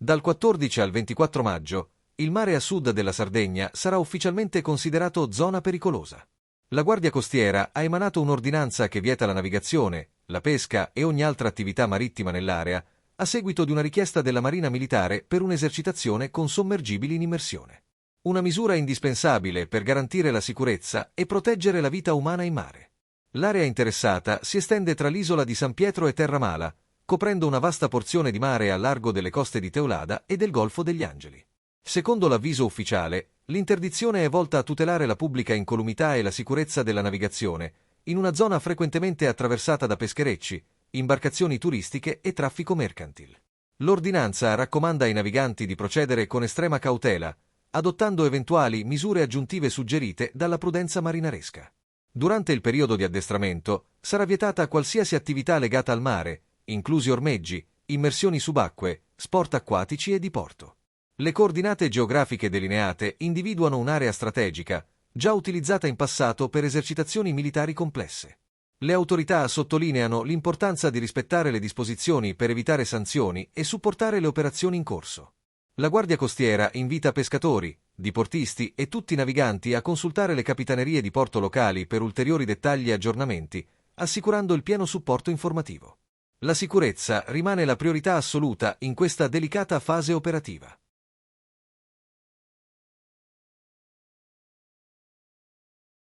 Dal 14 al 24 maggio, il mare a sud della Sardegna sarà ufficialmente considerato zona pericolosa. La Guardia Costiera ha emanato un'ordinanza che vieta la navigazione, la pesca e ogni altra attività marittima nell'area, a seguito di una richiesta della Marina Militare per un'esercitazione con sommergibili in immersione. Una misura indispensabile per garantire la sicurezza e proteggere la vita umana in mare. L'area interessata si estende tra l'isola di San Pietro e Terramala, coprendo una vasta porzione di mare a largo delle coste di Teulada e del Golfo degli Angeli. Secondo l'avviso ufficiale, l'interdizione è volta a tutelare la pubblica incolumità e la sicurezza della navigazione, in una zona frequentemente attraversata da pescherecci, imbarcazioni turistiche e traffico mercantil. L'ordinanza raccomanda ai naviganti di procedere con estrema cautela, adottando eventuali misure aggiuntive suggerite dalla prudenza marinaresca. Durante il periodo di addestramento sarà vietata qualsiasi attività legata al mare, inclusi ormeggi, immersioni subacquee, sport acquatici e di porto. Le coordinate geografiche delineate individuano un'area strategica, già utilizzata in passato per esercitazioni militari complesse. Le autorità sottolineano l'importanza di rispettare le disposizioni per evitare sanzioni e supportare le operazioni in corso. La Guardia Costiera invita pescatori, diportisti e tutti i naviganti a consultare le capitanerie di porto locali per ulteriori dettagli e aggiornamenti, assicurando il pieno supporto informativo. La sicurezza rimane la priorità assoluta in questa delicata fase operativa.